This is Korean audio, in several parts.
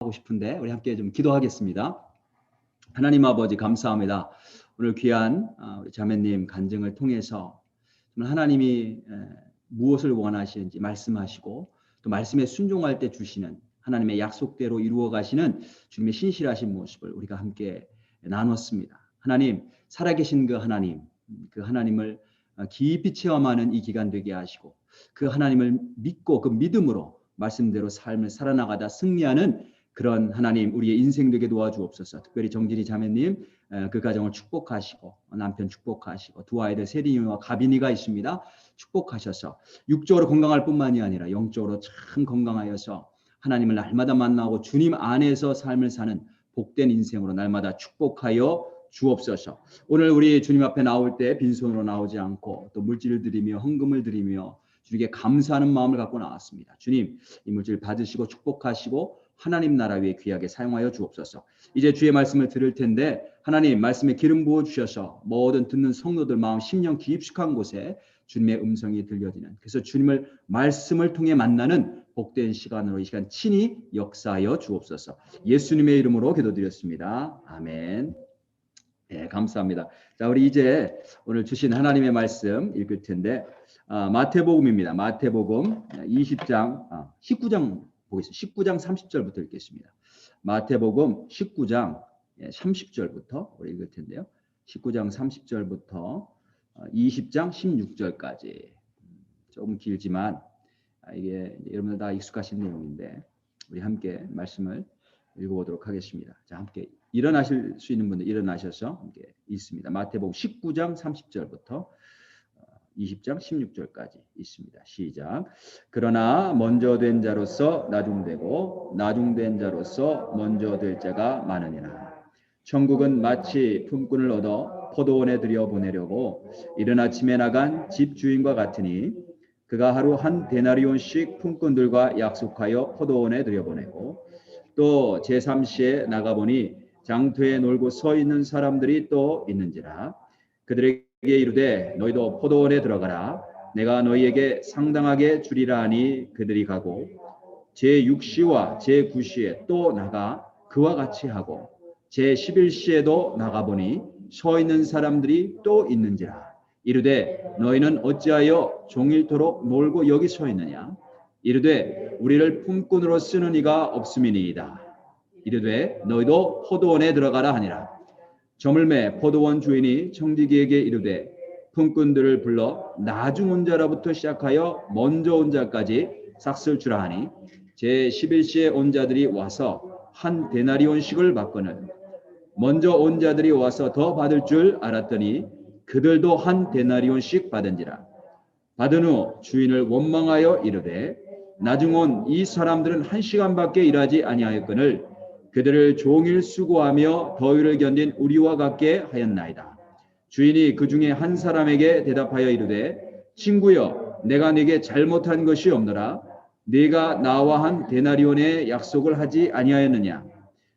하고 싶은데 우리 함께 좀 기도하겠습니다. 하나님 아버지 감사합니다. 오늘 귀한 우리 자매님 간증을 통해서 하나님이 무엇을 원하시는지 말씀하시고 또 말씀에 순종할 때 주시는 하나님의 약속대로 이루어 가시는 주님의 신실하신 모습을 우리가 함께 나눴습니다. 하나님, 살아계신 그 하나님을 깊이 체험하는 이 기간 되게 하시고 그 하나님을 믿고 그 믿음으로 말씀대로 삶을 살아나가다 승리하는 그런 하나님 우리의 인생 되게 도와주옵소서. 특별히 정진이 자매님 그 가정을 축복하시고 남편 축복하시고 두 아이들 세린이와 가빈이가 있습니다. 축복하셔서 육적으로 건강할 뿐만이 아니라 영적으로 참 건강하여서 하나님을 날마다 만나고 주님 안에서 삶을 사는 복된 인생으로 날마다 축복하여 주옵소서. 오늘 우리 주님 앞에 나올 때 빈손으로 나오지 않고 또 물질을 드리며 헌금을 드리며 주님께 감사하는 마음을 갖고 나왔습니다. 주님, 이 물질 받으시고 축복하시고 하나님 나라 위에 귀하게 사용하여 주옵소서. 이제 주의 말씀을 들을 텐데 하나님 말씀에 기름 부어 주셔서 모든 듣는 성도들 마음 심령 깊숙한 곳에 주님의 음성이 들려지는, 그래서 주님을 말씀을 통해 만나는 복된 시간으로 이 시간 친히 역사하여 주옵소서. 예수님의 이름으로 기도드렸습니다. 아멘. 네, 감사합니다. 자, 우리 이제 오늘 주신 하나님의 말씀 읽을 텐데 마태복음입니다. 마태복음 19장 보겠습니다. 19장 30절부터 읽겠습니다. 마태복음 19장 30절부터 우리 읽을 텐데요. 19장 30절부터 20장 16절까지 조금 길지만 이게 여러분들 다 익숙하신 내용인데 우리 함께 말씀을 읽어보도록 하겠습니다. 자, 함께 일어나실 수 있는 분들 일어나셔서 함께 읽습니다. 마태복음 19장 30절부터 20장 16절까지 있습니다. 시작. 그러나 먼저 된 자로서 나중되고 나중된 자로서 먼저 될 자가 많으니라. 천국은 마치 품꾼을 얻어 포도원에 들여보내려고 이른 아침에 나간 집주인과 같으니 그가 하루 한 데나리온씩 품꾼들과 약속하여 포도원에 들여보내고 또 제3시에 나가보니 장터에 놀고 서 있는 사람들이 또 있는지라. 그들에게 이르되 너희도 포도원에 들어가라. 내가 너희에게 상당하게 주리라 하니 그들이 가고 제6시와 제9시에 또 나가 그와 같이 하고 제11시에도 나가보니 서 있는 사람들이 또 있는지라. 이르되 너희는 어찌하여 종일토록 놀고 여기 서 있느냐. 이르되 우리를 품꾼으로 쓰는 이가 없음이니이다. 이르되 너희도 포도원에 들어가라 하니라. 저물매 포도원 주인이 청지기에게 이르되 품꾼들을 불러 나중 온 자로부터 시작하여 먼저 온 자까지 삭슬 주라 하니 제11시에 온 자들이 와서 한 데나리온씩을 받거늘 먼저 온 자들이 와서 더 받을 줄 알았더니 그들도 한 데나리온씩 받은지라. 받은 후 주인을 원망하여 이르되 나중 온 이 사람들은 1시간밖에 일하지 아니하였거늘 그들을 종일 수고하며 더위를 견딘 우리와 같게 하였나이다. 주인이 그 중에 한 사람에게 대답하여 이르되 친구여 내가 네게 잘못한 것이 없노라. 네가 나와 한 데나리온의 약속을 하지 아니하였느냐.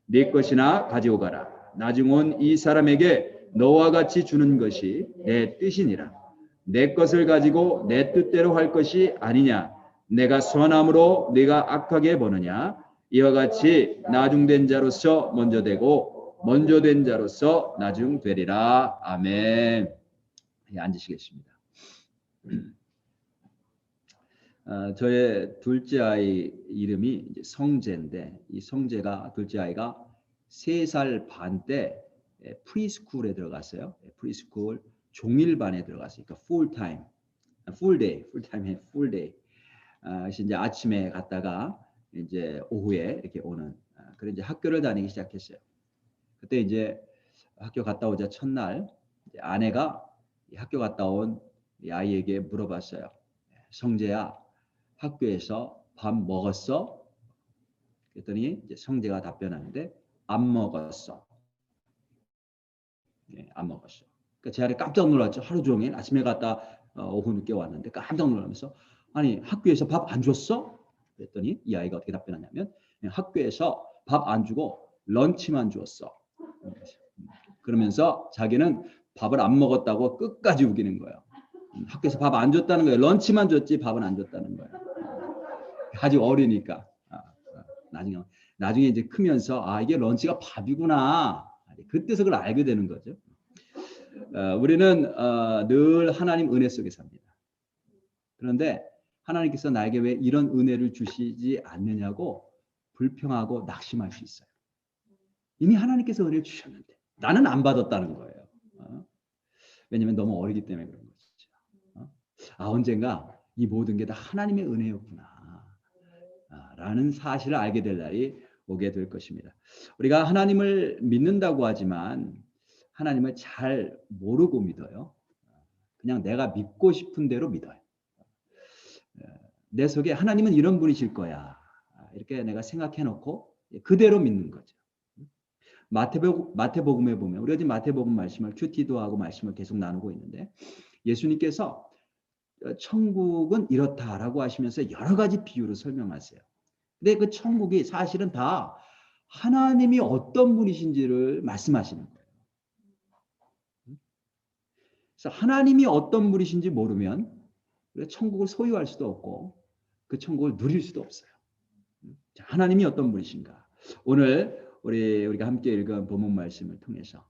네 것이나 가지고 가라. 나중 온 이 사람에게 너와 같이 주는 것이 내 뜻이니라. 내 것을 가지고 내 뜻대로 할 것이 아니냐. 내가 선함으로 네가 악하게 보느냐. 이와 같이 나중된 자로서 먼저 되고 먼저 된 자로서 나중 되리라. 아멘. 앉으시겠습니다. 저의 둘째 아이 이름이 이제 성재인데 이 성재가 둘째 아이가 3살 반 때 프리스쿨에 들어갔어요. 프리스쿨 종일반에 들어갔으니까 풀타임, 풀데이. 그래서 이제 아침에 갔다가 이제 오후에 이렇게 오는 그런 이제 학교를 다니기 시작했어요. 그때 이제 학교 갔다 오자 첫날 아내가 학교 갔다 온 이 아이에게 물어봤어요. 성재야, 학교에서 밥 먹었어? 그랬더니 이제 성재가 답변하는데 안 먹었어. 안 먹었어. 그러니까 제 아내 깜짝 놀랐죠. 하루 종일 아침에 갔다 오후 늦게 왔는데 깜짝 놀라면서 아니 학교에서 밥 안 줬어? 그랬더니 이 아이가 어떻게 답변하냐면 학교에서 밥 안 주고 런치만 줬어. 그러면서 자기는 밥을 안 먹었다고 끝까지 우기는 거예요. 학교에서 밥 안 줬다는 거예요. 런치만 줬지 밥은 안 줬다는 거예요. 아직 어리니까. 나중에 나중에 이제 크면서 이게 런치가 밥이구나. 그때서 그걸 알게 되는 거죠. 우리는 늘 하나님 은혜 속에 삽니다. 그런데 하나님께서 나에게 왜 이런 은혜를 주시지 않느냐고 불평하고 낙심할 수 있어요. 이미 하나님께서 은혜를 주셨는데 나는 안 받았다는 거예요. 왜냐하면 너무 어리기 때문에 그런 거죠. 언젠가 이 모든 게 다 하나님의 은혜였구나 라는 사실을 알게 될 날이 오게 될 것입니다. 우리가 하나님을 믿는다고 하지만 하나님을 잘 모르고 믿어요. 그냥 내가 믿고 싶은 대로 믿어요. 내 속에 하나님은 이런 분이실 거야. 이렇게 내가 생각해 놓고 그대로 믿는 거죠. 마태복음에 보면 우리가 지금 마태복음 말씀을 큐티도 하고 말씀을 계속 나누고 있는데 예수님께서 천국은 이렇다라고 하시면서 여러 가지 비유로 설명하세요. 근데 그 천국이 사실은 다 하나님이 어떤 분이신지를 말씀하시는 거예요. 그래서 하나님이 어떤 분이신지 모르면 우리가 천국을 소유할 수도 없고 그 천국을 누릴 수도 없어요. 자, 하나님이 어떤 분이신가? 오늘 우리가 함께 읽은 본문 말씀을 통해서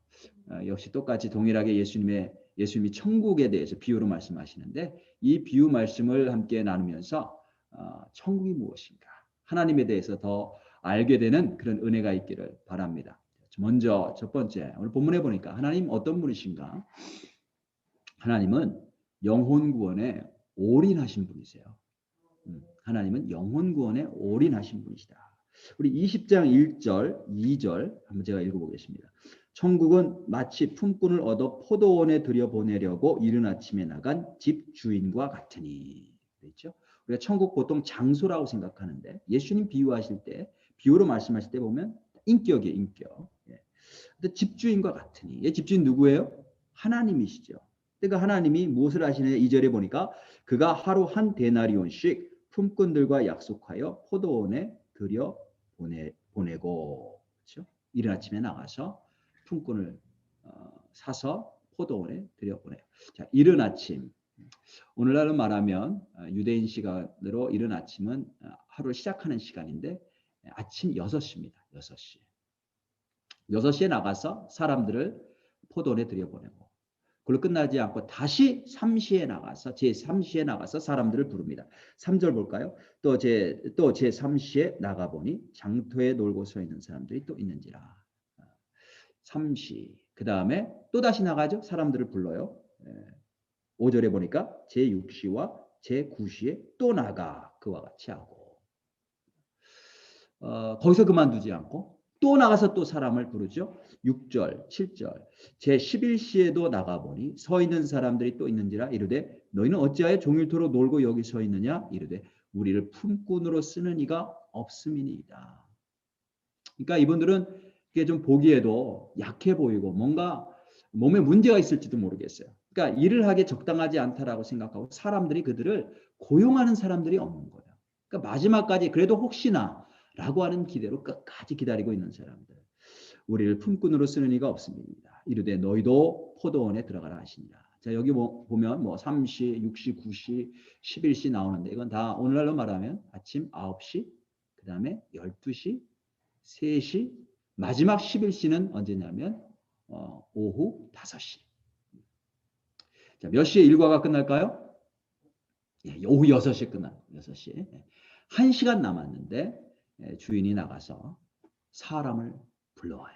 역시 똑같이 동일하게 예수님이 천국에 대해서 비유로 말씀하시는데 이 비유 말씀을 함께 나누면서 천국이 무엇인가? 하나님에 대해서 더 알게 되는 그런 은혜가 있기를 바랍니다. 먼저 첫 번째 오늘 본문에 보니까 하나님 어떤 분이신가? 하나님은 영혼 구원에 올인하신 분이세요. 하나님은 영혼 구원에 올인하신 분이시다. 우리 20장 1절, 2절 한번 제가 읽어보겠습니다. 천국은 마치 품꾼을 얻어 포도원에 들여보내려고 이른 아침에 나간 집 주인과 같으니. 그렇죠? 우리가 천국 보통 장소라고 생각하는데 예수님 비유하실 때 비유로 말씀하실 때 보면 인격이에요. 인격. 집주인과 같으니. 집주인 누구예요? 하나님이시죠. 그러니까 하나님이 무엇을 하시느냐 2절에 보니까 그가 하루 한 데나리온씩 품꾼들과 약속하여 포도원에 보내고 그렇죠? 이른 아침에 나가서 품꾼을 사서 포도원에 들여보내요. 자, 이른 아침. 오늘날로 말하면 유대인 시간으로 이른 아침은 하루를 시작하는 시간인데 아침 6시입니다. 6시. 6시에 나가서 사람들을 포도원에 들여보내고 그걸로 끝나지 않고 다시 3시에 나가서 제3시에 나가서 사람들을 부릅니다. 3절 볼까요? 또 제3시에 나가보니 장터에 놀고 서 있는 사람들이 또 있는지라. 3시. 그 다음에 또 다시 나가죠. 사람들을 불러요. 5절에 보니까 제6시와 제9시에 또 나가 그와 같이 하고 거기서 그만두지 않고 또 나가서 또 사람을 부르죠. 6절, 7절. 제11시에도 나가보니 서 있는 사람들이 또 있는지라 이르되 너희는 어찌하여 종일토록 놀고 여기 서 있느냐 이르되 우리를 품꾼으로 쓰는 이가 없음이니이다. 그러니까 이분들은 이게 좀 보기에도 약해 보이고 뭔가 몸에 문제가 있을지도 모르겠어요. 그러니까 일을 하기에 적당하지 않다라고 생각하고 사람들이 그들을 고용하는 사람들이 없는 거예요. 그러니까 마지막까지 그래도 혹시나 라고 하는 기대로 끝까지 기다리고 있는 사람들. 우리를 품꾼으로 쓰는 이가 없습니다. 이르되 너희도 포도원에 들어가라 하시니라. 자, 여기 보면 3시, 6시, 9시, 11시 나오는데 이건 다 오늘날로 말하면 아침 9시, 그 다음에 12시, 3시, 마지막 11시는 언제냐면 오후 5시. 자, 몇 시에 일과가 끝날까요? 오후 6시에 끝나요. 6시에. 1시간 남았는데 주인이 나가서 사람을 불러와요.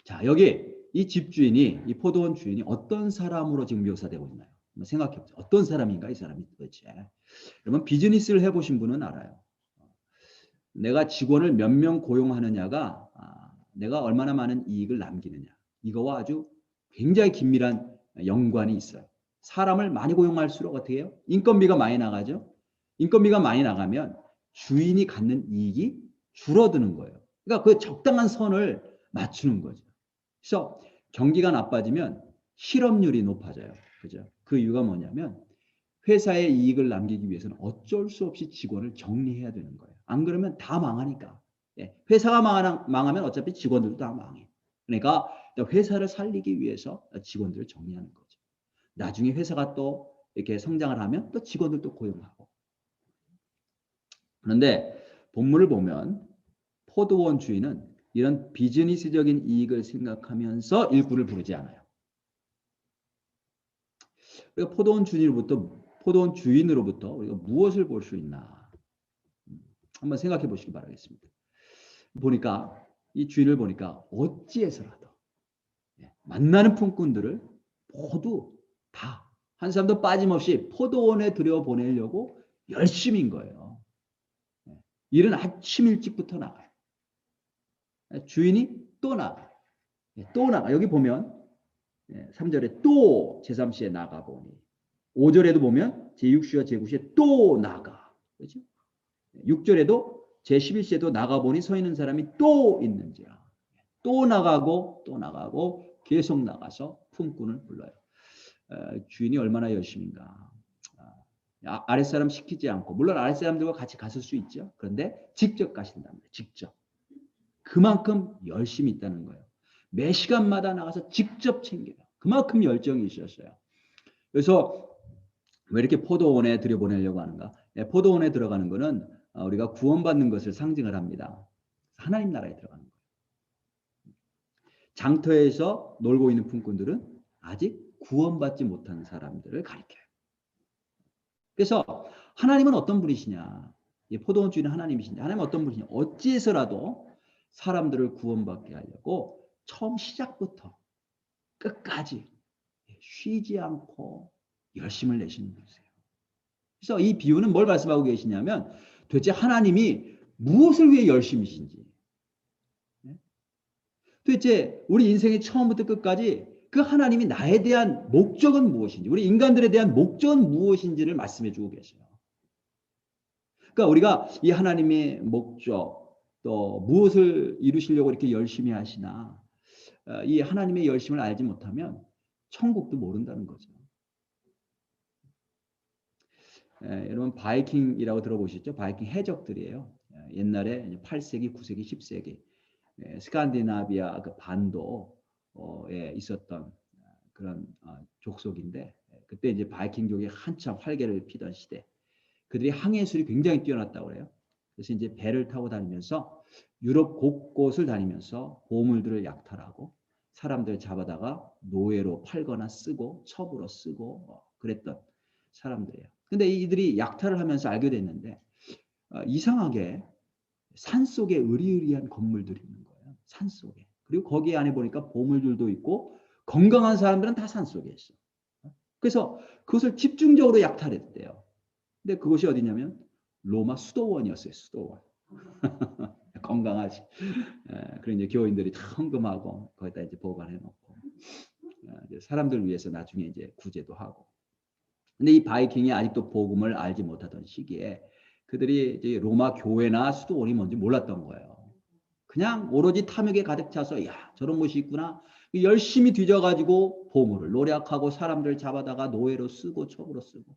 자, 여기 이 집주인이 이 포도원 주인이 어떤 사람으로 지금 묘사되고 있나요? 한번 생각해 보세요. 어떤 사람인가 이 사람이 도대체. 여러분 비즈니스를 해보신 분은 알아요. 내가 직원을 몇 명 고용하느냐가 내가 얼마나 많은 이익을 남기느냐 이거와 아주 굉장히 긴밀한 연관이 있어요. 사람을 많이 고용할수록 어떻게 해요? 인건비가 많이 나가죠. 인건비가 많이 나가면 주인이 갖는 이익이 줄어드는 거예요. 그러니까 그 적당한 선을 맞추는 거죠. 그래서 경기가 나빠지면 실업률이 높아져요. 그죠? 그 이유가 뭐냐면 회사의 이익을 남기기 위해서는 어쩔 수 없이 직원을 정리해야 되는 거예요. 안 그러면 다 망하니까. 회사가 망하면 어차피 직원들도 다 망해. 그러니까 회사를 살리기 위해서 직원들을 정리하는 거죠. 나중에 회사가 또 이렇게 성장을 하면 또 직원들도 고용하고. 그런데 본문을 보면 포도원 주인은 이런 비즈니스적인 이익을 생각하면서 일꾼을 부르지 않아요. 우리가 포도원 주인으로부터 우리가 무엇을 볼 수 있나? 한번 생각해 보시기 바라겠습니다. 보니까 이 주인을 보니까 어찌해서라도 만나는 품꾼들을 모두 다 한 사람도 빠짐없이 포도원에 들여보내려고 열심인 거예요. 이른 아침 일찍부터 나가요. 주인이 또 나가요. 또 나가. 여기 보면 3절에 또 제3시에 나가보니 5절에도 보면 제6시와 제9시에 또 나가. 그렇죠? 6절에도 제11시에도 나가보니 서 있는 사람이 또 있는지라. 또 나가고 또 나가고 계속 나가서 품꾼을 불러요. 주인이 얼마나 열심인가. 아랫사람 시키지 않고, 물론 아랫사람들과 같이 갔을 수 있죠. 그런데 직접 가신답니다. 직접. 그만큼 열심히 있다는 거예요. 매 시간마다 나가서 직접 챙겨요. 그만큼 열정이 있었어요. 그래서 왜 이렇게 포도원에 들여보내려고 하는가? 포도원에 들어가는 것은 우리가 구원받는 것을 상징을 합니다. 하나님 나라에 들어가는 거예요. 장터에서 놀고 있는 품꾼들은 아직 구원받지 못한 사람들을 가리켜요. 그래서 하나님은 어떤 분이시냐? 포도원 주인은 하나님이신데 하나님은 어떤 분이시냐? 어찌해서라도 사람들을 구원받게 하려고 처음 시작부터 끝까지 쉬지 않고 열심을 내시는 분이세요. 그래서 이 비유는 뭘 말씀하고 계시냐면 도대체 하나님이 무엇을 위해 열심이신지, 도대체 우리 인생의 처음부터 끝까지 그 하나님이 나에 대한 목적은 무엇인지, 우리 인간들에 대한 목적은 무엇인지를 말씀해 주고 계세요. 그러니까 우리가 이 하나님의 목적, 또 무엇을 이루시려고 이렇게 열심히 하시나, 이 하나님의 열심을 알지 못하면 천국도 모른다는 거죠. 여러분 바이킹이라고 들어보셨죠? 바이킹 해적들이에요. 옛날에 8세기, 9세기, 10세기 스칸디나비아 그 반도에 있었던 그런 족속인데, 그때 이제 바이킹족이 한참 활개를 피던 시대, 그들이 항해술이 굉장히 뛰어났다고 그래요. 그래서 이제 배를 타고 다니면서 유럽 곳곳을 다니면서 보물들을 약탈하고 사람들 잡아다가 노예로 팔거나 쓰고 첩으로 쓰고 그랬던 사람들이에요. 근데 이들이 약탈을 하면서 알게 됐는데 이상하게 산속에 으리으리한 건물들이 있는 거예요. 산속에. 그리고 거기 안에 보니까 보물들도 있고 건강한 사람들은 다 산속에 있어. 그래서 그것을 집중적으로 약탈했대요. 근데 그것이 어디냐면 로마 수도원이었어요. 수도원. 건강하지. 그리고 이제 교인들이 다 헌금하고 거기다 이제 보관해 놓고 사람들 위해서 나중에 이제 구제도 하고. 근데 이 바이킹이 아직도 복음을 알지 못하던 시기에 그들이 이제 로마 교회나 수도원이 뭔지 몰랐던 거예요. 그냥 오로지 탐욕에 가득 차서 야 저런 곳이 있구나. 열심히 뒤져가지고 보물을 노력하고 사람들 잡아다가 노예로 쓰고 첩으로 쓰고.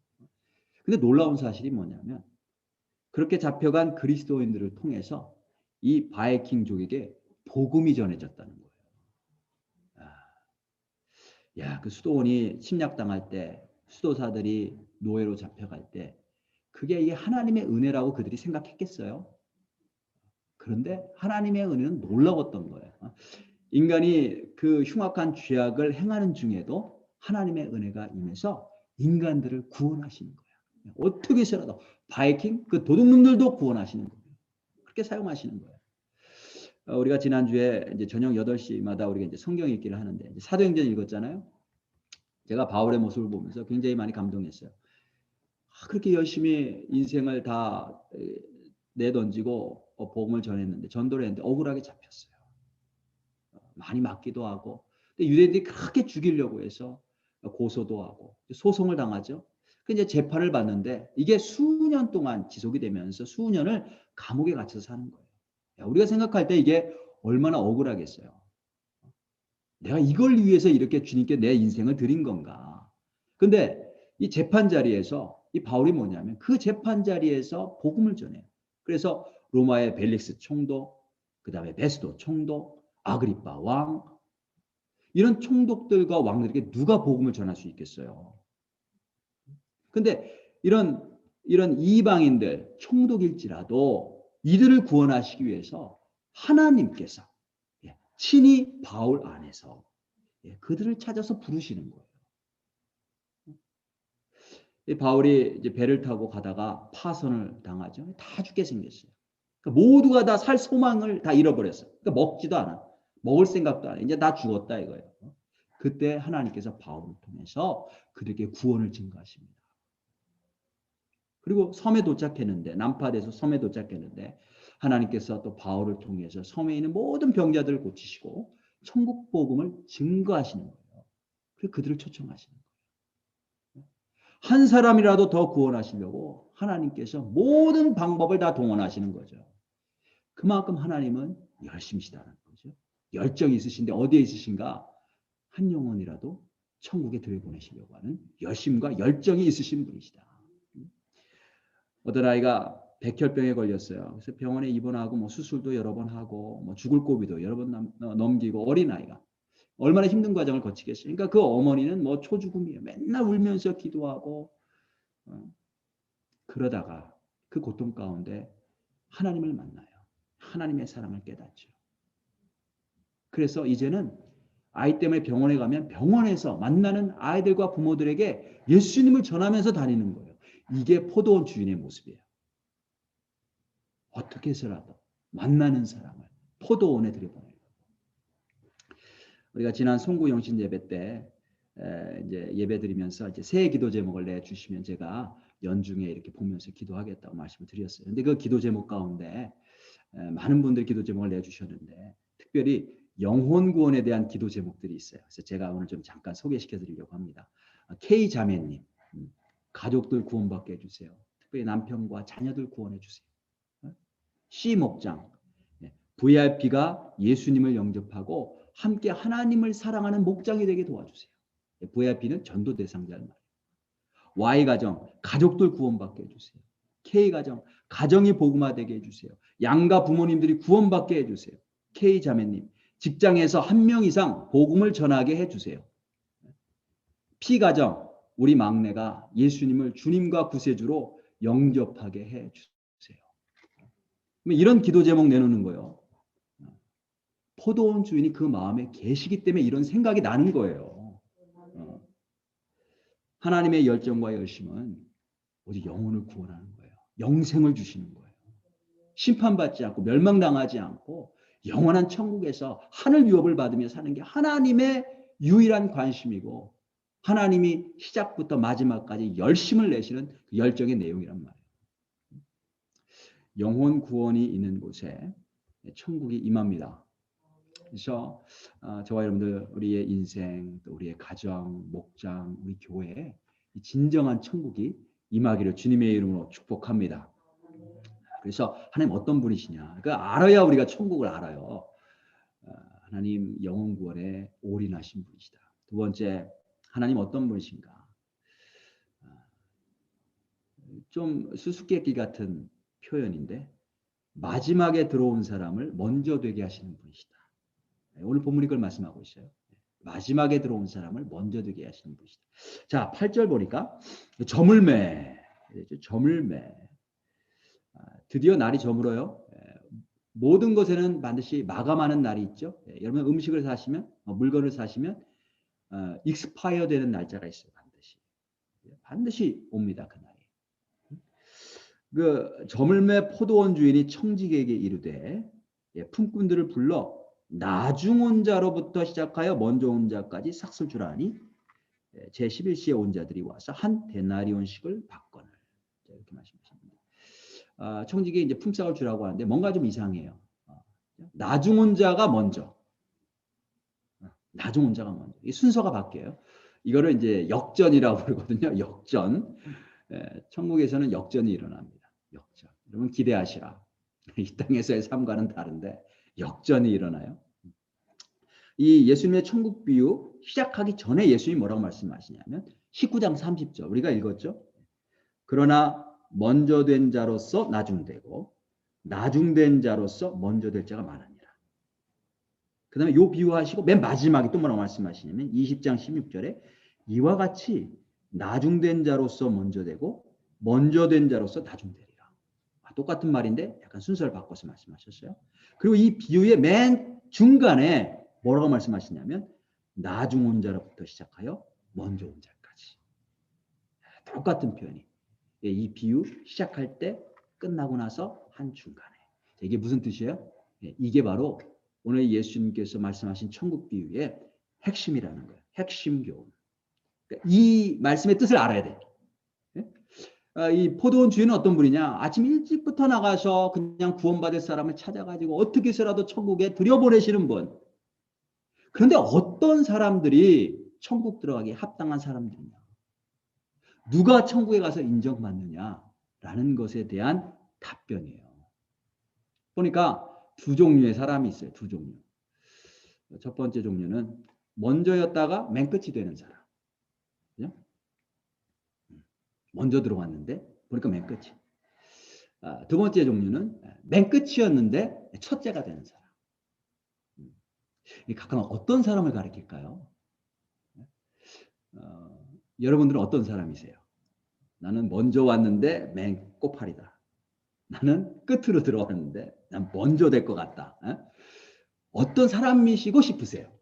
근데 놀라운 사실이 뭐냐면 그렇게 잡혀간 그리스도인들을 통해서 이 바이킹족에게 복음이 전해졌다는 거예요. 야, 그 수도원이 침략당할 때 수도사들이 노예로 잡혀갈 때 그게 이 하나님의 은혜라고 그들이 생각했겠어요? 그런데 하나님의 은혜는 놀라웠던 거예요. 인간이 그 흉악한 죄악을 행하는 중에도 하나님의 은혜가 임해서 인간들을 구원하시는 거예요. 어떻게 해서라도 바이킹 그 도둑놈들도 구원하시는 거예요. 그렇게 사용하시는 거예요. 우리가 지난주에 이제 저녁 8시마다 우리가 이제 성경 읽기를 하는데 이제 사도행전 읽었잖아요. 제가 바울의 모습을 보면서 굉장히 많이 감동했어요. 그렇게 열심히 인생을 다 내던지고 복음을 전했는데 전도를 했는데 억울하게 잡혔어요. 많이 맞기도 하고. 근데 유대인들이 그렇게 죽이려고 해서 고소도 하고 소송을 당하죠. 이제 재판을 받는데 이게 수년 동안 지속이 되면서 수년을 감옥에 갇혀서 사는 거예요. 우리가 생각할 때 이게 얼마나 억울하겠어요. 내가 이걸 위해서 이렇게 주님께 내 인생을 드린 건가. 근데 이 재판 자리에서 이 바울이 뭐냐면 그 재판 자리에서 복음을 전해요. 그래서 로마의 벨릭스 총독, 그 다음에 베스도 총독, 아그리파 왕, 이런 총독들과 왕들에게 누가 복음을 전할 수 있겠어요. 근데 이런 이방인들 총독일지라도 이들을 구원하시기 위해서 하나님께서 친히 바울 안에서 그들을 찾아서 부르시는 거예요. 바울이 이제 배를 타고 가다가 파선을 당하죠. 다 죽게 생겼어요. 그러니까 모두가 다 살 소망을 다 잃어버렸어요. 그러니까 먹지도 않아. 먹을 생각도 안 해. 이제 다 죽었다 이거예요. 그때 하나님께서 바울을 통해서 그들에게 구원을 증거하십니다. 그리고 섬에 도착했는데, 남파대에서 섬에 도착했는데 하나님께서 또 바울을 통해서 섬에 있는 모든 병자들을 고치시고 천국 복음을 증거하시는 거예요. 그리고 그들을 초청하시는 거예요. 한 사람이라도 더 구원하시려고 하나님께서 모든 방법을 다 동원하시는 거죠. 그만큼 하나님은 열심히시다는 거죠. 열정이 있으신데 어디에 있으신가? 한 영혼이라도 천국에 들여보내시려고 하는 열심과 열정이 있으신 분이시다. 어떤 아이가 백혈병에 걸렸어요. 그래서 병원에 입원하고 뭐 수술도 여러 번 하고 뭐 죽을 고비도 여러 번 넘기고, 어린 아이가 얼마나 힘든 과정을 거치겠어요. 그러니까 그 어머니는 뭐 초죽음이에요. 맨날 울면서 기도하고 그러다가 그 고통 가운데 하나님을 만나요. 하나님의 사랑을 깨닫죠. 그래서 이제는 아이 때문에 병원에 가면 병원에서 만나는 아이들과 부모들에게 예수님을 전하면서 다니는 거예요. 이게 포도원 주인의 모습이에요. 어떻게 해서라도 만나는 사람을 포도원에 들여보내요. 우리가 지난 송구 영신 예배 때 이제 예배 드리면서 이제 새 기도 제목을 내주시면 제가 연중에 이렇게 보면서 기도하겠다고 말씀을 드렸어요. 근데 그 기도 제목 가운데 많은 분들이 기도 제목을 내주셨는데 특별히 영혼 구원에 대한 기도 제목들이 있어요. 그래서 제가 오늘 좀 잠깐 소개시켜 드리려고 합니다. K 자매님, 가족들 구원받게 해주세요. 특별히 남편과 자녀들 구원해 주세요. C 목장, VIP가 예수님을 영접하고 함께 하나님을 사랑하는 목장이 되게 도와주세요. VIP는 전도 대상자를 말해요. Y 가정, 가족들 구원받게 해주세요. K 가정, 가정이 복음화되게 해주세요. 양가 부모님들이 구원받게 해주세요. K 자매님, 직장에서 한 명 이상 복음을 전하게 해주세요. P 가정, 우리 막내가 예수님을 주님과 구세주로 영접하게 해주세요. 이런 기도 제목 내놓는 거예요. 포도원 주인이 그 마음에 계시기 때문에 이런 생각이 나는 거예요. 하나님의 열정과 열심은 오직 영혼을 구원하는 거예요. 영생을 주시는 거예요. 심판받지 않고 멸망당하지 않고 영원한 천국에서 하늘 유업을 받으며 사는 게 하나님의 유일한 관심이고, 하나님이 시작부터 마지막까지 열심을 내시는 그 열정의 내용이란 말이에요. 영혼 구원이 있는 곳에 천국이 임합니다. 그래서 저와 여러분들, 우리의 인생, 또 우리의 가정, 목장, 우리 교회에 진정한 천국이 임하기를 주님의 이름으로 축복합니다. 그래서 하나님 어떤 분이시냐, 그 알아야 우리가 천국을 알아요. 하나님 영혼 구원에 올인하신 분이시다. 두 번째, 하나님 어떤 분이신가? 좀 수수께끼 같은 표현인데 마지막에 들어온 사람을 먼저 되게 하시는 분이시다. 오늘 본문이 그걸 말씀하고 있어요. 마지막에 들어온 사람을 먼저 되게 하시는 분이시다. 자, 8절 보니까 저물매, 저물매. 드디어 날이 저물어요. 모든 것에는 반드시 마감하는 날이 있죠. 여러분 음식을 사시면, 물건을 사시면 익스파이어 되는 날짜가 있어요. 반드시 옵니다. 그 날이. 그 저물매 포도원 주인이 청지기에게 이르되 품꾼들을 불러 나중 온 자로부터 시작하여 먼저 온 자까지 삭슬 줄 아니 제11시에 온 자들이 와서 한 데나리온씩을 받거늘. 이렇게 말씀하십니다. 청지기에 이제 품삯을 주라고 하는데 뭔가 좀 이상해요. 나중 온 자가 먼저. 나중 온 자가 먼저. 이 순서가 바뀌어요. 이거를 이제 역전이라고 그러거든요. 역전. 천국에서는 역전이 일어납니다. 역전. 여러분 기대하시라. 이 땅에서의 삶과는 다른데 역전이 일어나요. 이 예수님의 천국 비유 시작하기 전에 예수님이 뭐라고 말씀하시냐면 19장 30절 우리가 읽었죠. 그러나 먼저 된 자로서 나중되고 나중된 자로서 먼저 될 자가 많으니라. 그 다음에 요 비유하시고 맨 마지막에 또 뭐라고 말씀하시냐면 20장 16절에 이와 같이 나중된 자로서 먼저 되고 먼저 된 자로서 나중되리라. 똑같은 말인데 약간 순서를 바꿔서 말씀하셨어요. 그리고 이 비유의 맨 중간에 뭐라고 말씀하시냐면 나중 온 자로부터 시작하여 먼저 온 자까지. 똑같은 표현이. 이 비유 시작할 때 끝나고 나서 한 중간에. 이게 무슨 뜻이에요? 이게 바로 오늘 예수님께서 말씀하신 천국 비유의 핵심이라는 거예요. 핵심 교훈. 이 말씀의 뜻을 알아야 돼. 이 포도원 주인은 어떤 분이냐? 아침 일찍부터 나가서 그냥 구원받을 사람을 찾아가지고 어떻게 해서라도 천국에 들여보내시는 분. 그런데 어떤 사람들이 천국 들어가기에 합당한 사람들이냐? 누가 천국에 가서 인정받느냐라는 것에 대한 답변이에요. 보니까 두 종류의 사람이 있어요. 두 종류. 첫 번째 종류는 먼저였다가 맨 끝이 되는 사람. 그죠? 먼저 들어왔는데 보니까 맨 끝이. 두 번째 종류는 맨 끝이었는데 첫째가 되는 사람. 각각 어떤 사람을 가리킬까요? 여러분들은 어떤 사람이세요? 나는 먼저 왔는데 맨 꼬파리다. 나는 끝으로 들어왔는데 난 먼저 될 것 같다. 어떤 사람이시고 싶으세요?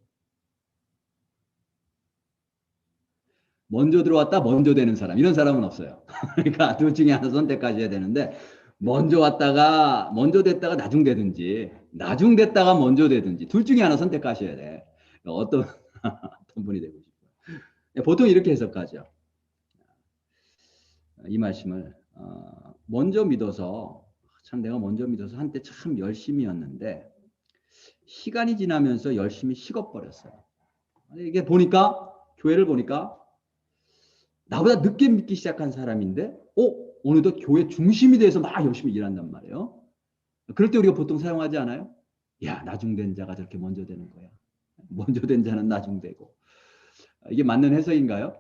먼저 들어왔다 먼저 되는 사람. 이런 사람은 없어요. 그러니까 둘 중에 하나 선택하셔야 되는데 먼저 왔다가 먼저 됐다가 나중 되든지 나중 됐다가 먼저 되든지 둘 중에 하나 선택하셔야 돼. 어떤 분이 되고 싶어요. 보통 이렇게 해석하죠. 이 말씀을 먼저 믿어서 참 내가 먼저 믿어서 한때 참 열심히였는데 시간이 지나면서 열심히 식어버렸어요. 이게 보니까 교회를 보니까 나보다 늦게 믿기 시작한 사람인데 오늘도 교회 중심이 돼서 막 열심히 일한단 말이에요. 그럴 때 우리가 보통 사용하지 않아요? 야, 나중된 자가 저렇게 먼저 되는 거야. 먼저 된 자는 나중되고. 이게 맞는 해석인가요?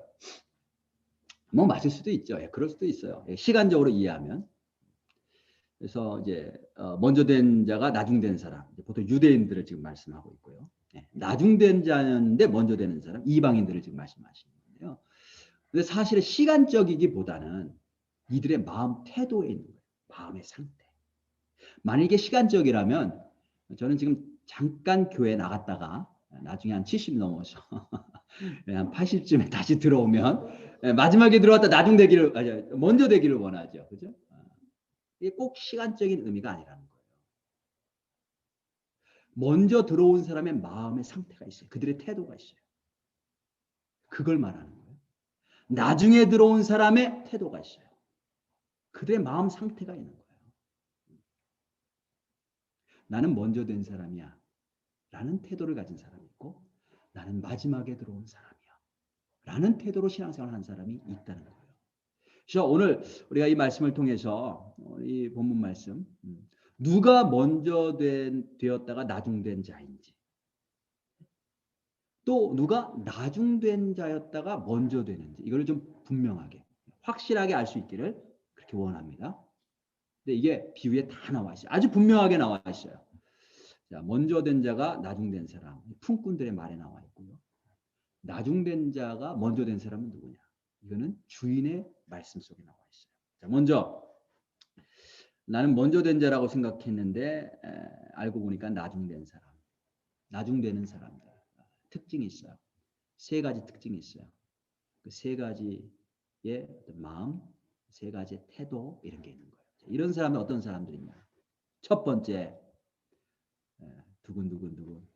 뭐 맞을 수도 있죠. 그럴 수도 있어요. 시간적으로 이해하면. 그래서 이제 먼저 된 자가 나중된 사람. 보통 유대인들을 지금 말씀하고 있고요. 나중된 자였는데 먼저 되는 사람, 이방인들을 지금 말씀하시는 거예요. 근데 사실은 시간적이기보다는 이들의 마음 태도에 있는 거예요. 마음의 상태. 만약에 시간적이라면 저는 지금 잠깐 교회 나갔다가 나중에 한 70 넘어서 한 80쯤에 다시 들어오면 마지막에 들어왔다 나중 되기를 먼저 되기를 원하죠. 그죠? 이게 꼭 시간적인 의미가 아니라는 거예요. 먼저 들어온 사람의 마음의 상태가 있어요. 그들의 태도가 있어요. 그걸 말하는 거예요. 나중에 들어온 사람의 태도가 있어요. 그들의 마음 상태가 있는 거예요. 나는 먼저 된 사람이야 라는 태도를 가진 사람이 있고 나는 마지막에 들어온 사람이야 라는 태도로 신앙생활을 한 사람이 있다는 거예요. 그래서 오늘 우리가 이 말씀을 통해서 이 본문 말씀 누가 먼저 되었다가 나중된 자인지 또 누가 나중된 자였다가 먼저 되는지 이걸 좀 분명하게 확실하게 알 수 있기를 그렇게 원합니다. 근데 이게 비유에 다 나와 있어요. 아주 분명하게 나와 있어요. 자, 먼저 된 자가 나중된 사람, 품꾼들의 말에 나와 있고요. 나중된 자가 먼저 된 사람은 누구냐? 이거는 주인의 말씀 속에 나와 있어요. 자, 먼저 나는 먼저 된 자라고 생각했는데 알고 보니까 나중된 사람, 나중되는 사람들 특징이 있어요. 세 가지 특징이 있어요. 그 세 가지의 마음, 세 가지의 태도 이런 게 있는 거예요. 자, 이런 사람은 어떤 사람들이냐? 첫 번째 두근두근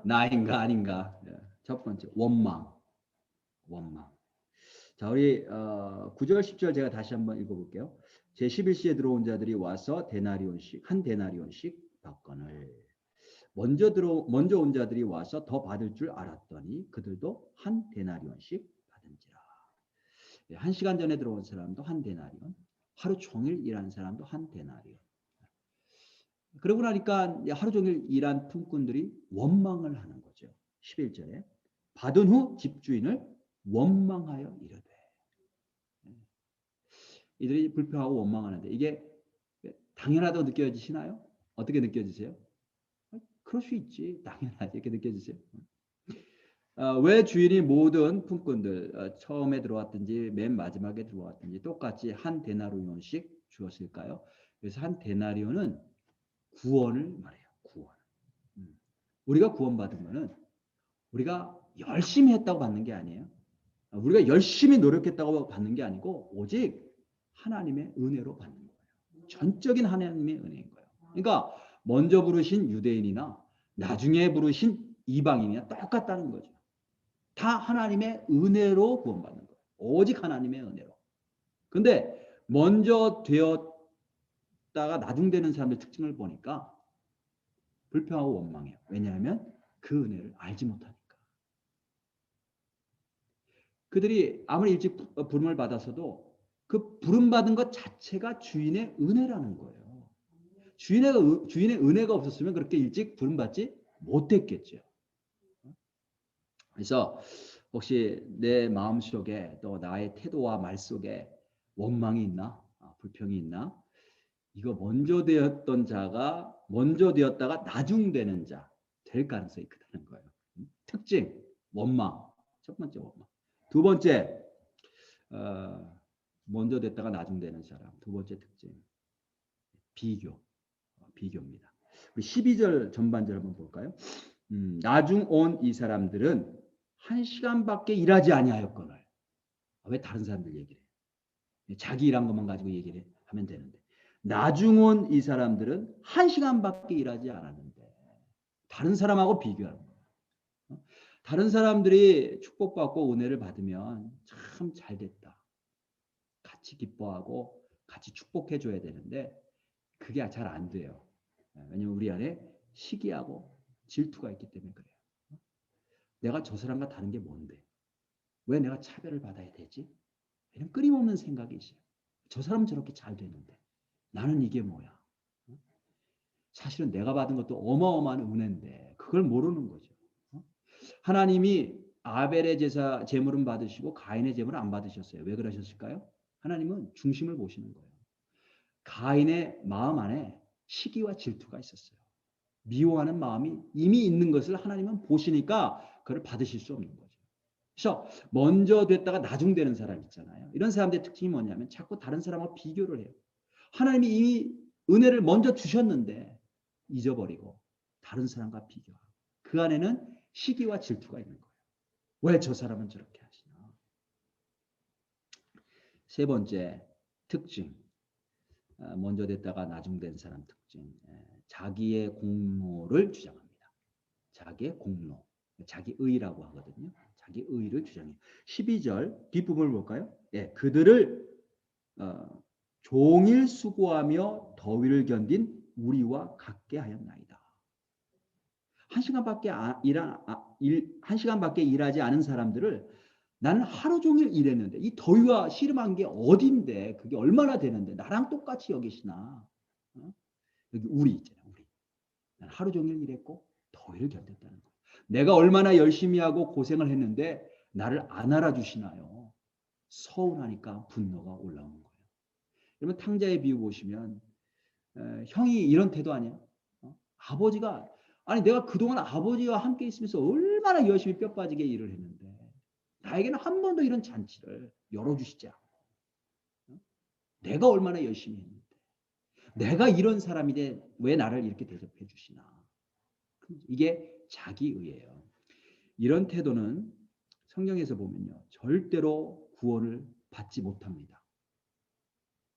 나인가 아닌가. 첫 번째 원망. 자, 우리 9절 10절 제가 다시 한번 읽어볼게요. 제11시에 들어온 자들이 와서 한 데나리온씩 받거늘. 먼저 온 자들이 와서 더 받을 줄 알았더니 그들도 한 데나리온씩 받은지라. 1시간 전에 들어온 사람도 한 데나리온, 하루 종일 일하는 사람도 한 데나리온. 그러고 나니까 하루 종일 일한 품꾼들이 원망을 하는 거죠. 11절에 받은 후 집주인을 원망하여 이르되. 이들이 불평하고 원망하는데 이게 당연하다고 느껴지시나요? 어떻게 느껴지세요? 그럴 수 있지. 당연하지. 이렇게 느껴지세요? 왜 주인이 모든 품꾼들 처음에 들어왔든지 맨 마지막에 들어왔든지 똑같이 한 데나리온씩 주었을까요? 그래서 한 데나리온은 구원을 말해요. 구원. 우리가 구원받은 거는 우리가 열심히 했다고 받는 게 아니에요. 우리가 열심히 노력했다고 받는 게 아니고 오직 하나님의 은혜로 받는 거예요. 전적인 하나님의 은혜인 거예요. 그러니까 먼저 부르신 유대인이나 나중에 부르신 이방인이나 똑같다는 거죠. 다 하나님의 은혜로 구원받는 거예요. 오직 하나님의 은혜로. 근데 먼저 되었다가 나중되는 사람의 특징을 보니까 불평하고 원망해요. 왜냐하면 그 은혜를 알지 못하니까. 그들이 아무리 일찍 부름을 받아서도 그 부름받은 것 자체가 주인의 은혜라는 거예요. 주인의 은혜가 없었으면 그렇게 일찍 부름받지 못했겠죠. 그래서 혹시 내 마음속에 또 나의 태도와 말 속에 원망이 있나? 불평이 있나? 이거 먼저 되었던 자가 먼저 되었다가 나중되는 자 될 가능성이 크다는 거예요. 특징, 원망. 첫 번째 원망. 두 번째, 먼저 됐다가 나중되는 사람. 두 번째 특징, 비교. 비교입니다. 12절 전반절 한번 볼까요? 나중 온 이 사람들은 1시간밖에 일하지 아니하였거늘. 왜 다른 사람들 얘기를 해요? 자기 일한 것만 가지고 얘기를 하면 되는데. 나중 온 이 사람들은 1시간밖에 일하지 않았는데 다른 사람하고 비교하는 거예요. 다른 사람들이 축복받고 은혜를 받으면 참 잘됐다. 같이 기뻐하고 같이 축복해 줘야 되는데 그게 잘 안 돼요. 왜냐면 우리 안에 시기하고 질투가 있기 때문에 그래요. 내가 저 사람과 다른 게 뭔데? 왜 내가 차별을 받아야 되지? 이런 끊임없는 생각이 있어요. 저 사람은 저렇게 잘 되는데 나는 이게 뭐야? 사실은 내가 받은 것도 어마어마한 은혜인데 그걸 모르는 거죠. 하나님이 아벨의 제물은 받으시고 가인의 제물은 안 받으셨어요. 왜 그러셨을까요? 하나님은 중심을 보시는 거예요. 가인의 마음 안에 시기와 질투가 있었어요. 미워하는 마음이 이미 있는 것을 하나님은 보시니까 그걸 받으실 수 없는 거죠. 그래서 먼저 됐다가 나중되는 사람 있잖아요. 이런 사람들의 특징이 뭐냐면 자꾸 다른 사람하고 비교를 해요. 하나님이 이미 은혜를 먼저 주셨는데 잊어버리고 다른 사람과 비교하고 그 안에는 시기와 질투가 있는 거예요. 왜 저 사람은 저렇게 하시나? 세 번째 특징, 먼저 됐다가 나중된 사람 특징, 자기의 공로를 주장합니다. 자기의 공로, 자기 의라고 하거든요. 자기 의를 주장해요. 12절 뒷부분을 볼까요? 예, 그들을 종일 수고하며 더위를 견딘 우리와 같게 하였나이다. 한 시간밖에 일하지 않은 사람들을 나는 하루 종일 일했는데 이 더위와 씨름한 게 어딘데 그게 얼마나 되는데 나랑 똑같이 여기시나. 여기 우리 있잖아요. 우리. 나는 하루 종일 일했고 더위를 견뎠다는 거예요. 내가 얼마나 열심히 하고 고생을 했는데 나를 안 알아주시나요? 서운하니까 분노가 올라오는 거예요. 여러분 탕자의 비유 보시면 형이 이런 태도 아니야? 아버지가 아니 내가 그동안 아버지와 함께 있으면서 얼마나 열심히 뼈 빠지게 일을 했는데 나에게는 한 번도 이런 잔치를 열어주시지 않고 내가 얼마나 열심히 했는데 내가 이런 사람인데 왜 나를 이렇게 대접해 주시나. 이게 자기의예요. 이런 태도는 성경에서 보면요 절대로 구원을 받지 못합니다.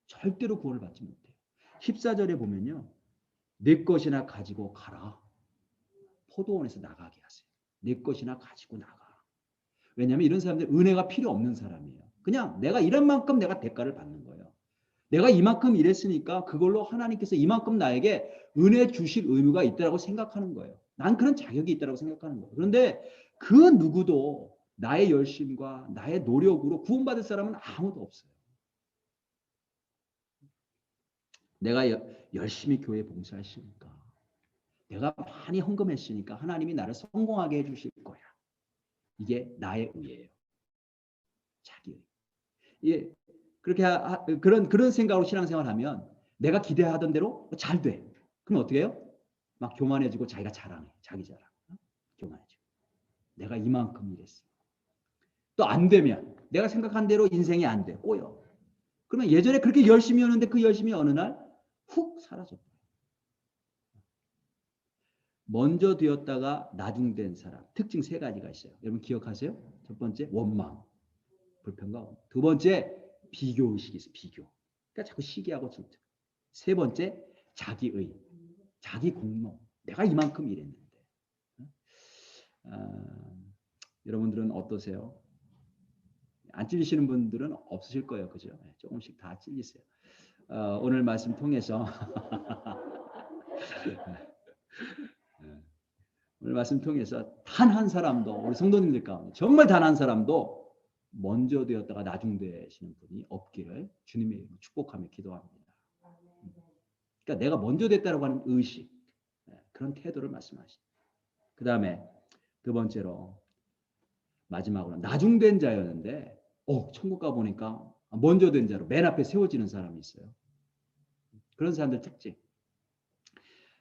절대로 구원을 받지 못해요. 14절에 보면요 내 것이나 가지고 가라. 포도원에서 나가게 하세요. 내 것이나 가지고 나가. 왜냐하면 이런 사람들 은혜가 필요 없는 사람이에요. 그냥 내가 이런 만큼 내가 대가를 받는 거예요. 내가 이만큼 일했으니까 그걸로 하나님께서 이만큼 나에게 은혜 주실 의무가 있다고 생각하는 거예요. 난 그런 자격이 있다고 생각하는 거예요. 그런데 그 누구도 나의 열심과 나의 노력으로 구원받을 사람은 아무도 없어요. 내가 열심히 교회 봉사했으니까 내가 많이 헌금했으니까 하나님이 나를 성공하게 해주실 거야. 이게 나의 의예요. 자기 의. 예, 그렇게 그런 생각으로 신앙생활하면 내가 기대하던 대로 잘 돼. 그럼 어떻게 해요? 막 교만해지고 자기가 자랑해. 자기 자랑. 교만해지고. 내가 이만큼 일했어. 또 안 되면 내가 생각한 대로 인생이 안 돼. 꼬여. 그러면 예전에 그렇게 열심히 하는데 그 열심이 어느 날 훅 사라졌다. 먼저 되었다가 나중된 사람. 특징 세 가지가 있어요. 여러분 기억하세요? 첫 번째 원망, 불평과 원망. 두 번째 비교의식이 있어요. 비교. 그러니까 자꾸 시기하고 질투. 세 번째 자기의, 자기 공로. 내가 이만큼 일했는데. 여러분들은 어떠세요? 안 찔리시는 분들은 없으실 거예요. 그죠? 조금씩 다 찔리세요. 오늘 말씀 통해서 오늘 말씀 통해서 단 한 사람도 우리 성도님들 가운데 정말 단 한 사람도 먼저 되었다가 나중 되시는 분이 없기를 주님의 이름으로 축복하며 기도합니다. 그러니까 내가 먼저 됐다고 하는 의식, 그런 태도를 말씀하십니다. 그 다음에 두 번째로 마지막으로 나중된 자였는데 천국 가 보니까 먼저 된 자로 맨 앞에 세워지는 사람이 있어요. 그런 사람들 특징.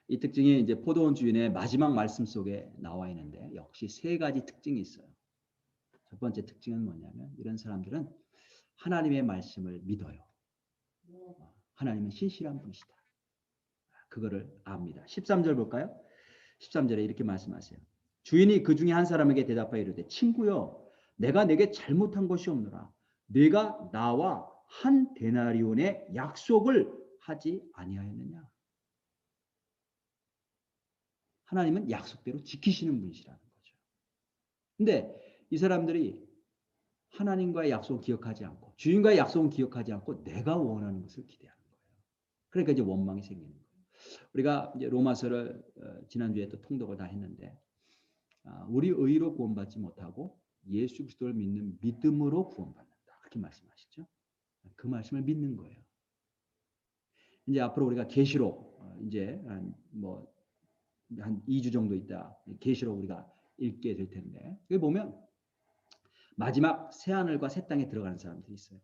이 특징이 이제 포도원 주인의 마지막 말씀 속에 나와 있는데 역시 세 가지 특징이 있어요. 첫 번째 특징은 뭐냐면 이런 사람들은 하나님의 말씀을 믿어요. 하나님은 신실한 분이시다. 그거를 압니다. 13절 볼까요? 13절에 이렇게 말씀하세요. 주인이 그 중에 한 사람에게 대답하여 이르되 친구여 내가 내게 잘못한 것이 없노라. 네가 나와 한 데나리온의 약속을 하지 아니하였느냐. 하나님은 약속대로 지키시는 분이시라는 거죠. 근데 이 사람들이 하나님과의 약속을 기억하지 않고 주인과의 약속은 기억하지 않고 내가 원하는 것을 기대하는 거예요. 그러니까 이제 원망이 생기는 거예요. 우리가 이제 로마서를 지난주에 또 통독을 다 했는데 우리 의로 구원받지 못하고 예수 그리스도를 믿는 믿음으로 구원받는다. 그렇게 말씀하시죠. 그 말씀을 믿는 거예요. 이제 앞으로 우리가 계시록 이제 한 2주 정도 있다 계시록 우리가 읽게 될 텐데 여기 보면 마지막 새 하늘과 새 땅에 들어가는 사람들이 있어요.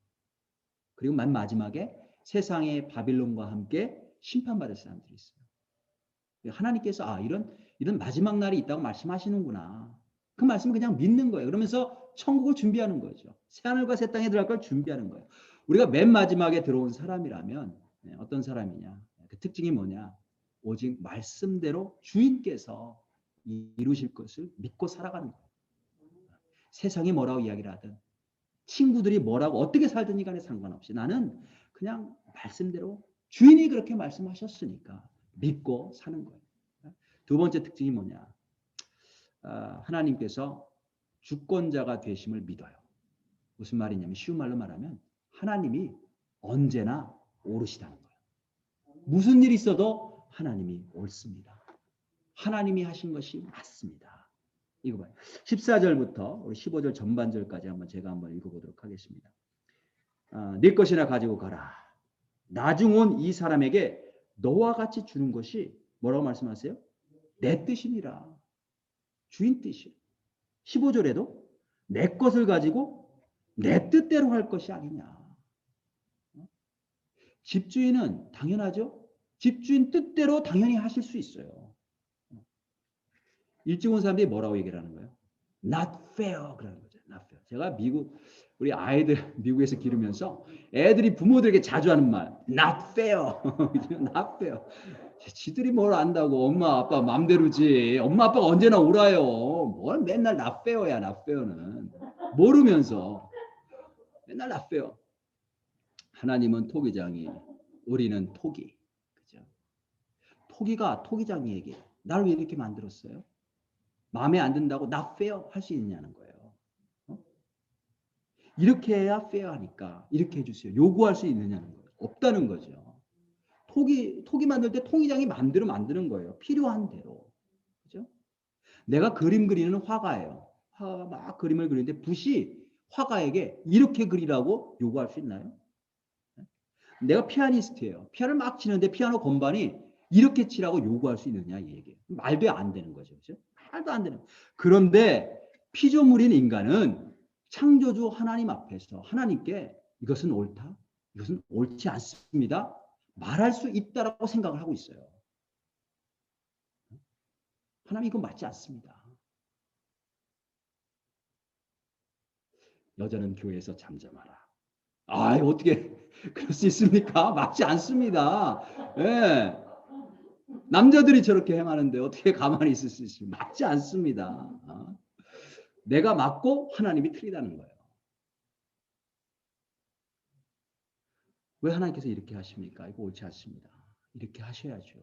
그리고 맨 마지막에 세상의 바빌론과 함께 심판받을 사람들이 있어요. 하나님께서 이런 마지막 날이 있다고 말씀하시는구나. 그 말씀을 그냥 믿는 거예요. 그러면서 천국을 준비하는 거죠. 새 하늘과 새 땅에 들어갈 걸 준비하는 거예요. 우리가 맨 마지막에 들어온 사람이라면 어떤 사람이냐. 그 특징이 뭐냐. 오직 말씀대로 주인께서 이루실 것을 믿고 살아가는 거예요. 세상이 뭐라고 이야기를 하든 친구들이 뭐라고 어떻게 살든지 간에 상관없이 나는 그냥 말씀대로 주인이 그렇게 말씀하셨으니까 믿고 사는 거예요. 두 번째 특징이 뭐냐. 하나님께서 주권자가 되심을 믿어요. 무슨 말이냐면 쉬운 말로 말하면 하나님이 언제나 옳으시다는 거예요. 무슨 일이 있어도 하나님이 옳습니다. 하나님이 하신 것이 맞습니다. 이거 봐요. 14절부터 우리 15절 전반절까지 제가 한번 읽어보도록 하겠습니다. 네 것이나 가지고 가라. 나중 온 이 사람에게 너와 같이 주는 것이 뭐라고 말씀하세요? 내 뜻이니라. 주인 뜻이요. 15절에도 내 것을 가지고 내 뜻대로 할 것이 아니냐. 집주인은 당연하죠. 집주인 뜻대로 당연히 하실 수 있어요. 일찍 온 사람들이 뭐라고 얘기를 하는 거예요? Not fair 그러는 거죠. Not fair. 제가 우리 아이들 미국에서 기르면서 애들이 부모들에게 자주 하는 말 Not fair. Not fair. 지들이 뭘 안다고 엄마 아빠 맘대로지. 엄마 아빠가 언제나 옳아요. 뭘 맨날 Not fair야. Not fair는. 모르면서 맨날 Not fair. 하나님은 토기장이 우리는 토기. 그죠? 토기가 토기장이에게 나를 왜 이렇게 만들었어요? 마음에 안 든다고 not fair 할 수 있냐는 거예요. 이렇게 해야 fair하니까 이렇게 해주세요. 요구할 수 있느냐는 거예요. 없다는 거죠. 토기 만들 때 토기장이 마음대로 만드는 거예요. 필요한 대로. 그죠? 내가 그림 그리는 화가예요. 화가가 막 그림을 그리는데 붓이 화가에게 이렇게 그리라고 요구할 수 있나요? 내가 피아니스트예요. 피아노를 막 치는데 피아노 건반이 이렇게 치라고 요구할 수 있느냐 이 얘기예요. 말도 안 되는 거죠. 그렇죠? 말도 안 되는. 그런데 피조물인 인간은 창조주 하나님 앞에서 하나님께 이것은 옳다, 이것은 옳지 않습니다. 말할 수 있다라고 생각을 하고 있어요. 하나님 이건 맞지 않습니다. 여자는 교회에서 잠잠하라. 아, 어떻게 그럴 수 있습니까? 맞지 않습니다. 예. 남자들이 저렇게 행하는데 어떻게 가만히 있을 수 있습니까? 맞지 않습니다. 내가 맞고 하나님이 틀리다는 거예요. 왜 하나님께서 이렇게 하십니까? 이거 옳지 않습니다. 이렇게 하셔야죠.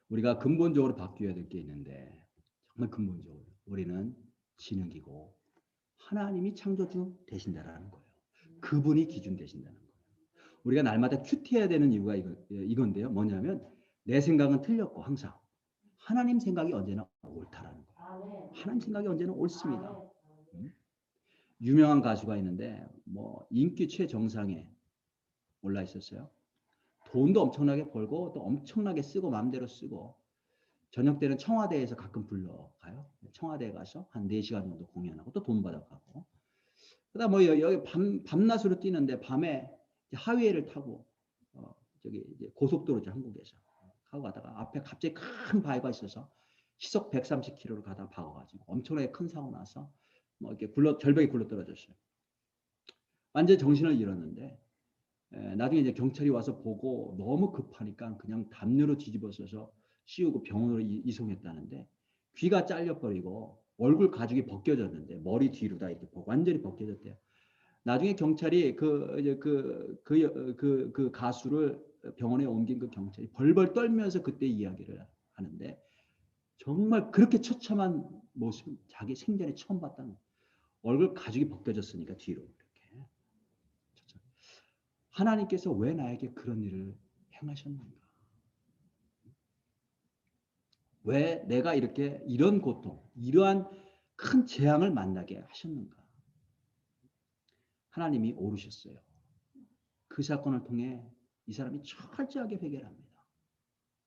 우리가 근본적으로 바뀌어야 될 게 있는데 정말 근본적으로 우리는 지능이고 하나님이 창조주 되신다라는 거예요. 그분이 기준 되신다는 거예요. 우리가 날마다 큐티해야 되는 이유가 이건데요. 뭐냐면 내 생각은 틀렸고 항상 하나님 생각이 언제나 옳다라는 거예요. 하나님 생각이 언제나 옳습니다. 유명한 가수가 있는데 뭐 인기 최정상에 올라 있었어요. 돈도 엄청나게 벌고 또 엄청나게 쓰고 마음대로 쓰고 저녁 때는 청와대에서 가끔 불러가요. 청와대에 가서 한 4시간 정도 공연하고 또 돈 받아가고 그다음 뭐 여기 밤낮으로 뛰는데 밤에 하이웨이를 타고 저기 이제 고속도로죠 한국에서 하고 가다가 앞에 갑자기 큰 바위가 있어서 시속 130km를 가다가 박아가지고 엄청나게 큰 사고 나서 뭐 이렇게 절벽에 굴러 떨어졌어요. 완전 정신을 잃었는데 나중에 이제 경찰이 와서 보고 너무 급하니까 그냥 담요로 뒤집어서서 씌우고 병원으로 이송했다는데 귀가 잘려버리고 얼굴 가죽이 벗겨졌는데 머리 뒤로 다 이렇게 완전히 벗겨졌대요. 나중에 경찰이 그 가수를 병원에 옮긴 그 경찰이 벌벌 떨면서 그때 이야기를 하는데 정말 그렇게 처참한 모습 자기 생전에 처음 봤다는 얼굴 가죽이 벗겨졌으니까 뒤로 이렇게 하나님께서 왜 나에게 그런 일을 행하셨는가? 왜 내가 이렇게 이런 고통, 이러한 큰 재앙을 만나게 하셨는가? 하나님이 오르셨어요. 그 사건을 통해 이 사람이 철저하게 회개합니다.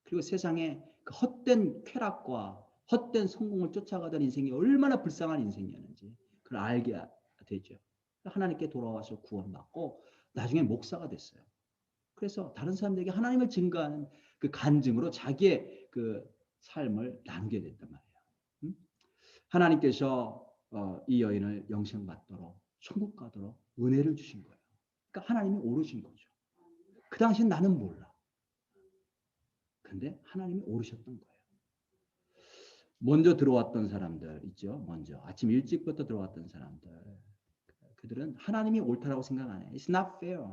그리고 세상에 그 헛된 쾌락과 헛된 성공을 쫓아가던 인생이 얼마나 불쌍한 인생이었는지 그걸 알게 되죠. 하나님께 돌아와서 구원받고 나중에 목사가 됐어요. 그래서 다른 사람들에게 하나님을 증거하는 그 간증으로 자기의 그 삶을 나누게 됐단 말이에요. 하나님께서 이 여인을 영생받도록 천국 가도록 은혜를 주신 거예요. 그러니까 하나님이 오르신 거죠. 그 당시 나는 몰라. 근데 하나님이 오르셨던 거예요. 먼저 들어왔던 사람들 있죠. 먼저 아침 일찍부터 들어왔던 사람들. 그들은 하나님이 옳다라고 생각 안 해요. It's not fair.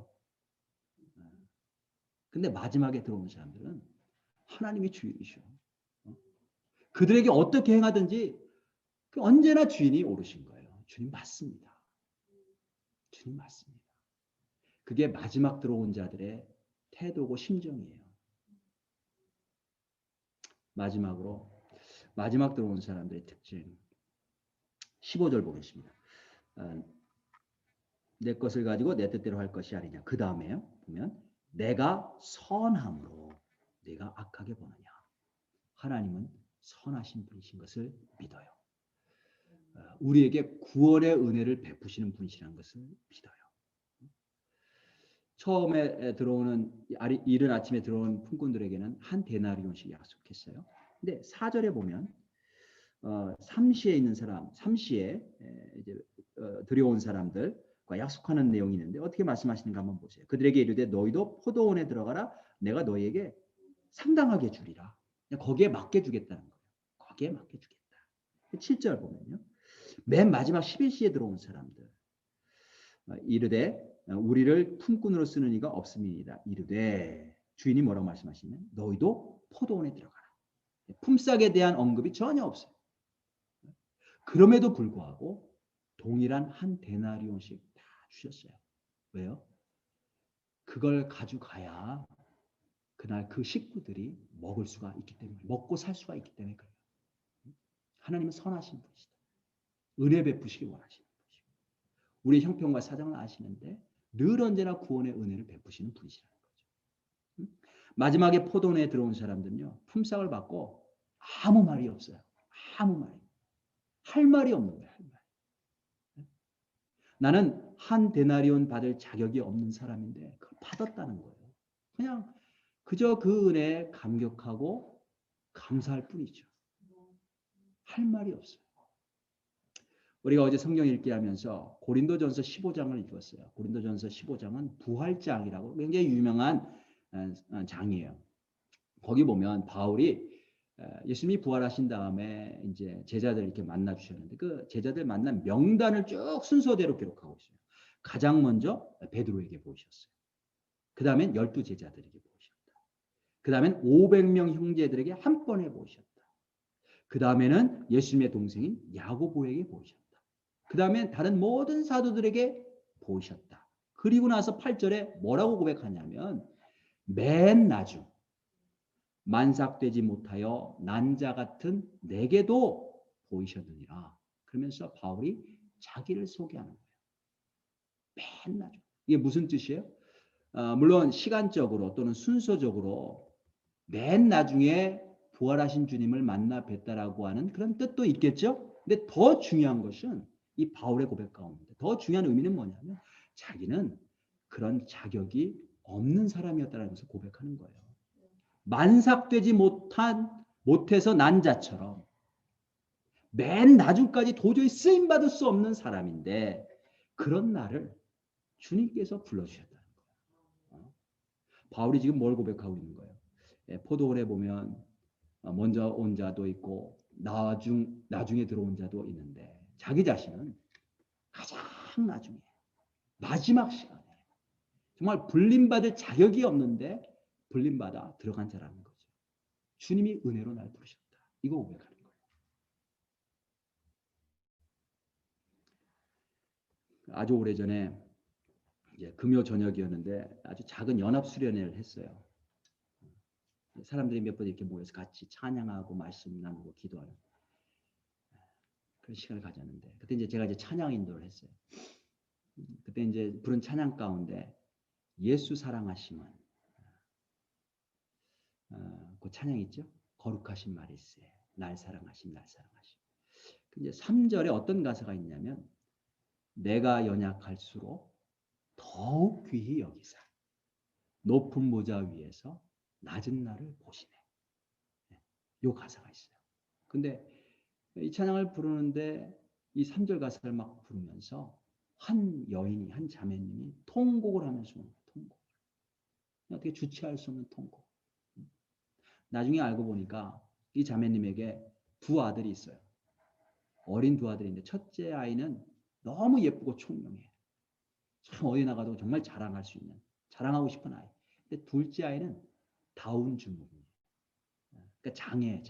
근데 마지막에 들어온 사람들은 하나님이 주인이셔. 그들에게 어떻게 행하든지 언제나 주인이 오르신 거예요. 주님 맞습니다. 주님 맞습니다. 그게 마지막 들어온 자들의 태도고 심정이에요. 마지막으로 마지막 들어온 사람들의 특징 15절 보겠습니다. 내 것을 가지고 내 뜻대로 할 것이 아니냐. 그 다음에요. 보면 내가 선함으로 내가 악하게 보느냐. 하나님은 선하신 분이신 것을 믿어요. 우리에게 구원의 은혜를 베푸시는 분이시라는 것을 믿어요. 처음에 들어오는 이른 아침에 들어온 품꾼들에게는 한 데나리온씩 약속했어요. 근데 4절에 보면 삼시에 있는 사람, 삼시에 이제 들여온 사람들과 약속하는 내용이 있는데 어떻게 말씀하시는가 한번 보세요. 그들에게 이르되 너희도 포도원에 들어가라. 내가 너희에게 상당하게 주리라. 거기에 맞게 주겠다는 거예요. 거기에 맞게 주겠다. 7절 보면요. 맨 마지막 11시에 들어온 사람들. 이르되 우리를 품꾼으로 쓰는 이가 없음이니이다. 이르되 주인이 뭐라고 말씀하시냐면 너희도 포도원에 들어가라. 품삯에 대한 언급이 전혀 없어요. 그럼에도 불구하고 동일한 한 데나리온씩 다 주셨어요. 왜요? 그걸 가져가야 그날 그 식구들이 먹을 수가 있기 때문에 먹고 살 수가 있기 때문에 그래요. 하나님은 선하신 분이시다. 은혜 베푸시기 원하시는 분이시고 우리의 형편과 사정을 아시는데 늘 언제나 구원의 은혜를 베푸시는 분이시라는 거죠. 마지막에 포도원에 들어온 사람들은요. 품삯을 받고 아무 말이 없어요. 아무 말이. 할 말이 없는 거예요. 할 말. 나는 한 데나리온 받을 자격이 없는 사람인데 그걸 받았다는 거예요. 그냥 그저 그 은혜에 감격하고 감사할 뿐이죠. 할 말이 없어요. 우리가 어제 성경 읽기 하면서 고린도전서 15장을 읽었어요. 고린도전서 15장은 부활장이라고 굉장히 유명한 장이에요. 거기 보면 바울이 예수님이 부활하신 다음에 이제 제자들 이렇게 만나 주셨는데 그 제자들 만난 명단을 쭉 순서대로 기록하고 있어요. 가장 먼저 베드로에게 보이셨어요. 그 다음엔 12제자들에게 보이셨다. 그 다음엔 500명 형제들에게 한 번에 보이셨다. 그 다음에는 예수님의 동생인 야고보에게 보이셨다. 그 다음에 다른 모든 사도들에게 보이셨다. 그리고 나서 8절에 뭐라고 고백하냐면 맨 나중 만삭되지 못하여 난자 같은 내게도 보이셨느니라. 그러면서 바울이 자기를 소개하는 거예요. 맨 나중. 이게 무슨 뜻이에요? 물론 시간적으로 또는 순서적으로 맨 나중에 부활하신 주님을 만나 뵀다라고 하는 그런 뜻도 있겠죠. 근데 더 중요한 것은 이 바울의 고백 가운데 더 중요한 의미는 뭐냐면 자기는 그런 자격이 없는 사람이었다는 것을 고백하는 거예요. 만삭되지 못해서 난 자처럼 맨 나중까지 도저히 쓰임받을 수 없는 사람인데 그런 나를 주님께서 불러주셨다는 거예요. 바울이 지금 뭘 고백하고 있는 거예요? 포도원에 보면 먼저 온 자도 있고 나중에 들어온 자도 있는데 자기 자신은 가장 나중에 마지막 시간에 정말 불림받을 자격이 없는데 불림받아 들어간 자라는 거죠. 주님이 은혜로 날 부르셨다. 이거 고백하는 거예요. 아주 오래전에 이제 금요 저녁이었는데 아주 작은 연합 수련회를 했어요. 사람들이 몇 번 이렇게 모여서 같이 찬양하고 말씀 나누고 기도하는 그런 시간을 가졌는데 그때 이제 제가 찬양 인도를 했어요. 그때 이제 부른 찬양 가운데 예수 사랑하심은 그 찬양 있죠? 거룩하신 말일세 날 사랑하심 날 사랑하심. 이제 3절에 어떤 가사가 있냐면 내가 연약할수록 더욱 귀히 여기사 높은 모자 위에서 낮은 나를 보시네. 요 가사가 있어요. 근데 이 찬양을 부르는데 이 3절 가사를 막 부르면서 한 여인이 한 자매님이 통곡을 하면서 통곡. 어떻게 주체할 수 없는 통곡. 나중에 알고 보니까 이 자매님에게 두 아들이 있어요. 어린 두 아들인데 첫째 아이는 너무 예쁘고 총명해. 참 어디 나가도 정말 자랑할 수 있는 자랑하고 싶은 아이. 근데 둘째 아이는 다운 증후군이에요. 그러니까 장애.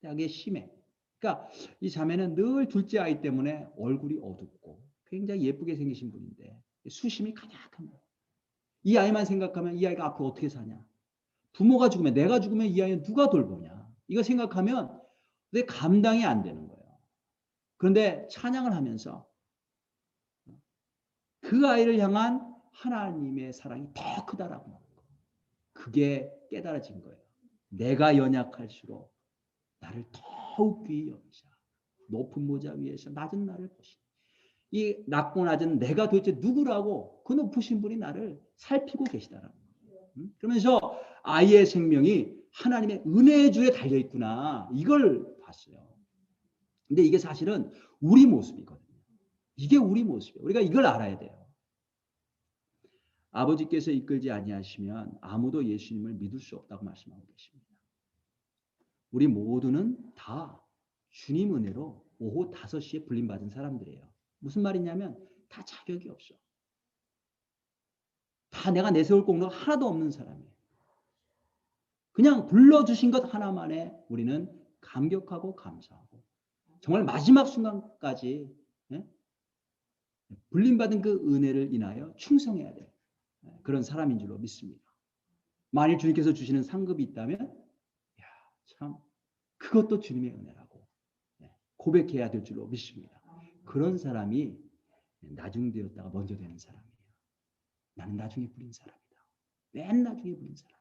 되게 심해. 그러니까 이 자매는 늘 둘째 아이 때문에 얼굴이 어둡고 굉장히 예쁘게 생기신 분인데 수심이 가득한 거예요. 이 아이만 생각하면 이 아이가 앞으로 어떻게 사냐. 부모가 죽으면 내가 죽으면 이 아이는 누가 돌보냐. 이거 생각하면 내 감당이 안 되는 거예요. 그런데 찬양을 하면서 그 아이를 향한 하나님의 사랑이 더 크다라고 하는 거예요. 그게 깨달아진 거예요. 내가 연약할수록 나를 더욱 귀히 여기자. 높은 모자 위에서 낮은 나를 보시니. 이 낮고 낮은 내가 도대체 누구라고 그 높으신 분이 나를 살피고 계시다라는 거예요. 그러면서 아이의 생명이 하나님의 은혜의 줄에 달려있구나. 이걸 봤어요. 근데 이게 사실은 우리 모습이거든요. 이게 우리 모습이에요. 우리가 이걸 알아야 돼요. 아버지께서 이끌지 아니하시면 아무도 예수님을 믿을 수 없다고 말씀하고 계십니다. 우리 모두는 다 주님 은혜로 오후 5시에 불림받은 사람들이에요. 무슨 말이냐면 다 자격이 없어. 다 내가 내세울 공로가 하나도 없는 사람이에요. 그냥 불러주신 것 하나만에 우리는 감격하고 감사하고 정말 마지막 순간까지 불림받은 그 은혜를 인하여 충성해야 될 그런 사람인 줄로 믿습니다. 만일 주님께서 주시는 상급이 있다면 참 그것도 주님의 은혜라고 고백해야 될 줄로 믿습니다. 그런 사람이 나중되었다가 먼저 되는 사람이에요. 나는 나중에 부린 사람이다. 맨 나중에 부린 사람이다.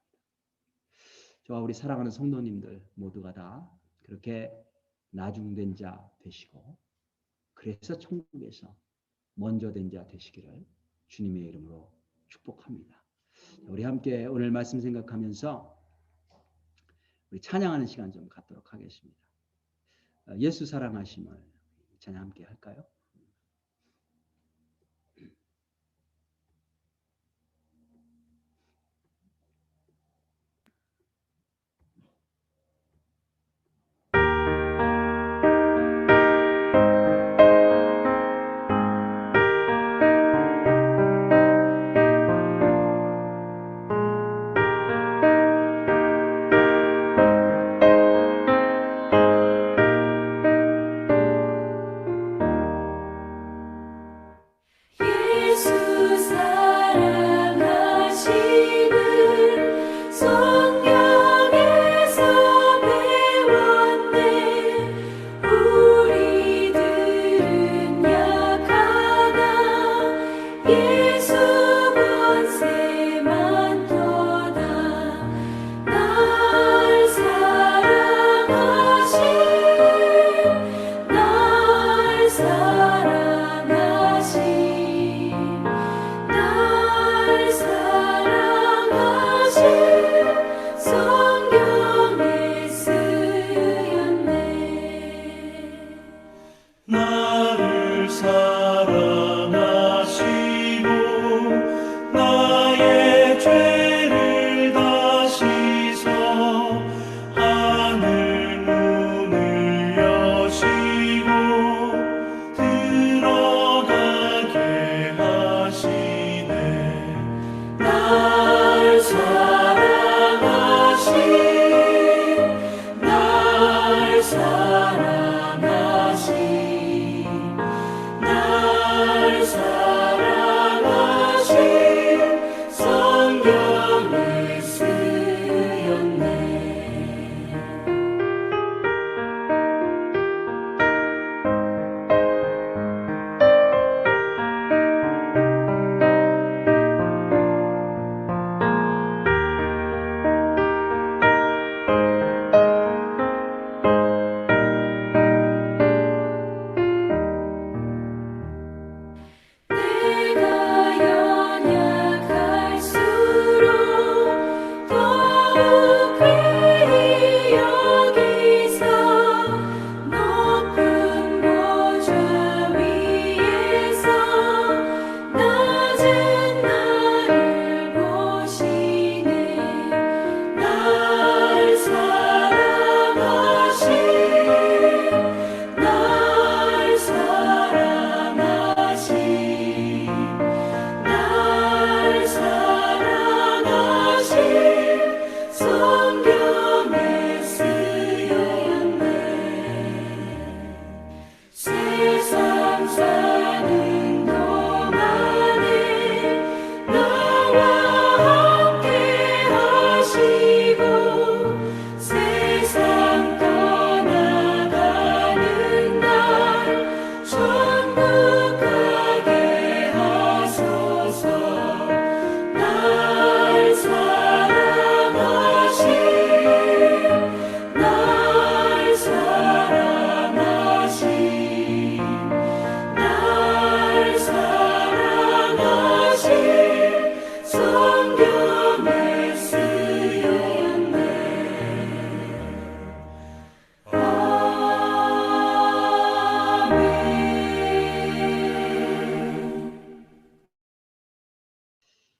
저와 우리 사랑하는 성도님들 모두가 다 그렇게 나중된 자 되시고 그래서 천국에서 먼저 된 자 되시기를 주님의 이름으로 축복합니다. 우리 함께 오늘 말씀 생각하면서 우리 찬양하는 시간 좀 갖도록 하겠습니다. 예수 사랑하심을 찬양 함께 할까요?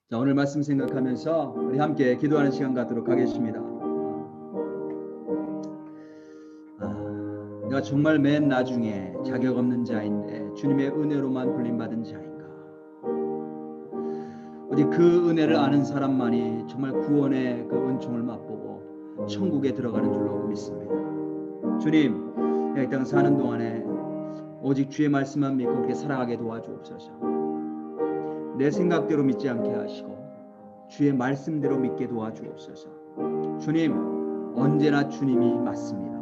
자, 오늘 말씀 생각하면서 우리 함께 기도하는 시간 갖도록 하겠습니다. 내가 정말 맨 나중에 자격 없는 자인데 주님의 은혜로만 불림받은 자인가? 어디 그 은혜를 아는 사람만이 정말 구원의 그 은총을 맛보고 천국에 들어가는 줄로 믿습니다. 주님, 내가 이 땅 사는 동안에 오직 주의 말씀만 믿고 그렇게 살아가게 도와주옵소서. 내 생각대로 믿지 않게 하시고 주의 말씀대로 믿게 도와주옵소서. 주님, 언제나 주님이 맞습니다.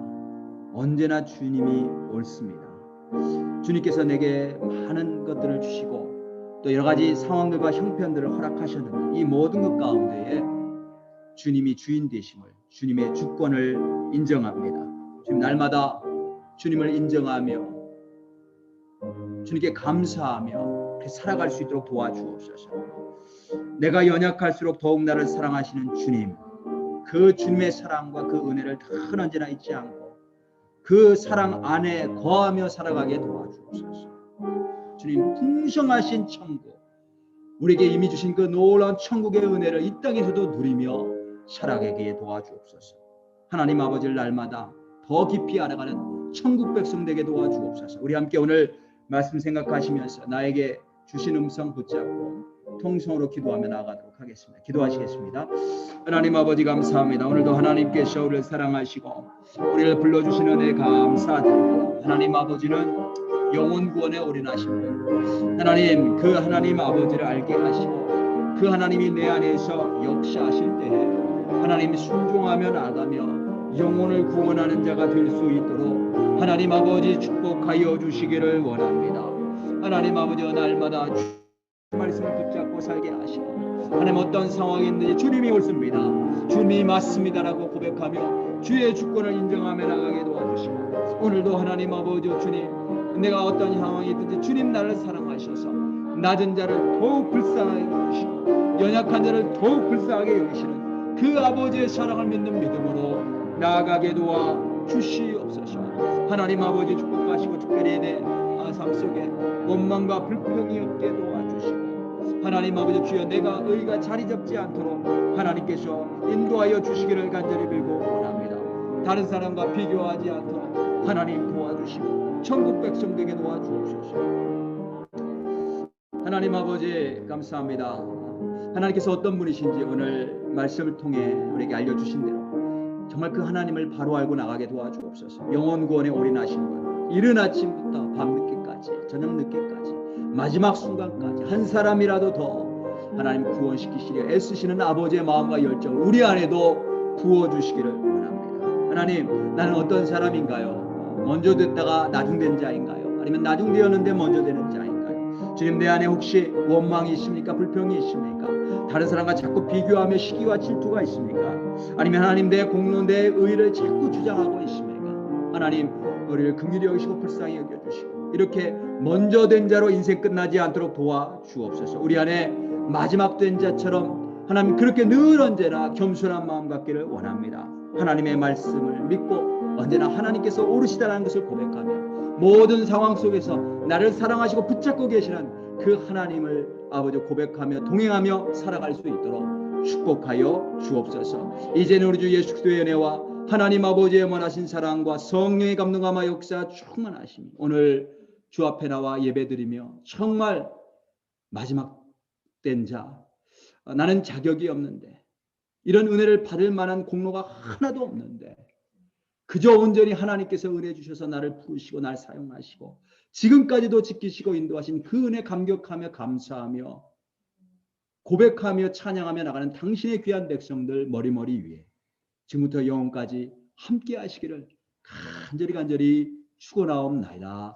언제나 주님이 옳습니다. 주님께서 내게 많은 것들을 주시고 또 여러 가지 상황들과 형편들을 허락하셨는데 이 모든 것 가운데에 주님이 주인 되심을, 주님의 주권을 인정합니다. 주님, 날마다 주님을 인정하며 주님께 감사하며 살아갈 수 있도록 도와주옵소서. 내가 연약할수록 더욱 나를 사랑하시는 주님, 그 주님의 사랑과 그 은혜를 다 언제나 잊지 않고 그 사랑 안에 거하며 살아가게 도와주옵소서. 주님, 풍성하신 천국, 우리에게 이미 주신 그 놀라운 천국의 은혜를 이 땅에서도 누리며 살아가게 도와주옵소서. 하나님 아버지를 날마다 더 깊이 알아가는 천국 백성 되게 도와주옵소서. 우리 함께 오늘 말씀 생각하시면서 나에게 주신 음성 붙잡고 통성으로 기도하며 나아가도록 하겠습니다. 기도하시겠습니다. 하나님 아버지 감사합니다. 오늘도 하나님께서 우리를 사랑하시고 우리를 불러주신 은혜 감사드립니다. 하나님 아버지는 영혼 구원에 올인하신 분, 하나님, 그 하나님 아버지를 알게 하시고 그 하나님이 내 안에서 역사하실 때에 하나님 순종하며 나가며 영혼을 구원하는 자가 될 수 있도록 하나님 아버지 축복하여 주시기를 원합니다. 하나님 아버지 날마다 말씀을 붙잡고 살게 하시고 하나님 어떤 상황이 있는지 주님이 옳습니다, 주님이 맞습니다라고 고백하며 주의 주권을 인정하며 나가게 도와주시고 오늘도 하나님 아버지 주님, 내가 어떤 상황이 있든지 주님 나를 사랑하셔서 낮은 자를 더욱 불쌍하게 여기시고 연약한 자를 더욱 불쌍하게 여기시는 그 아버지의 사랑을 믿는 믿음으로 나아가게 도와주시옵소서. 하나님 아버지 축복하시고 특별히 내 삶 속에 원망과 불평이 없게 도와주시고 하나님 아버지 주여 내가 의가 자리 잡지 않도록 하나님께서 인도하여 주시기를 간절히 빌고 원합니다. 다른 사람과 비교하지 않도록 하나님 도와주시고 천국 백성 되게 도와주옵소서. 하나님 아버지 감사합니다. 하나님께서 어떤 분이신지 오늘 말씀을 통해 우리에게 알려주신 대로 정말 그 하나님을 바로 알고 나가게 도와주옵소서. 영혼 구원에 올인하신 분, 이른 아침부터 밤늦게까지 저녁 늦게까지 마지막 순간까지 한 사람이라도 더 하나님 구원시키시려 애쓰시는 아버지의 마음과 열정을 우리 안에도 부어주시기를 원합니다. 하나님, 나는 어떤 사람인가요? 먼저 됐다가 나중된 자인가요? 아니면 나중되었는데 먼저 되는 자인가요? 주님, 내 안에 혹시 원망이 있습니까? 불평이 있습니까? 다른 사람과 자꾸 비교하며 시기와 질투가 있습니까? 아니면 하나님 내 공로 내 의를 자꾸 주장하고 있습니까? 하나님, 우리를 긍휼히 여기시고 불쌍히 여겨주시고 이렇게 먼저 된 자로 인생 끝나지 않도록 도와주옵소서. 우리 안에 마지막 된 자처럼 하나님 그렇게 늘 언제나 겸손한 마음 갖기를 원합니다. 하나님의 말씀을 믿고 언제나 하나님께서 옳으시다는 것을 고백하며 모든 상황 속에서 나를 사랑하시고 붙잡고 계시는 그 하나님을 아버지 고백하며 동행하며 살아갈 수 있도록 축복하여 주옵소서. 이제는 우리 주 예수 그리스도의 은혜와 하나님 아버지의 원하신 사랑과 성령의 감동함과 역사 충만하심이 오늘 주 앞에 나와 예배드리며 정말 마지막 된 자, 나는 자격이 없는데 이런 은혜를 받을 만한 공로가 하나도 없는데 그저 온전히 하나님께서 은혜 주셔서 나를 부르시고 날 사용하시고 지금까지도 지키시고 인도하신 그 은혜 감격하며 감사하며 고백하며 찬양하며 나가는 당신의 귀한 백성들 머리머리 위에 지금부터 영원까지 함께 하시기를 간절히 축원하옵나이다.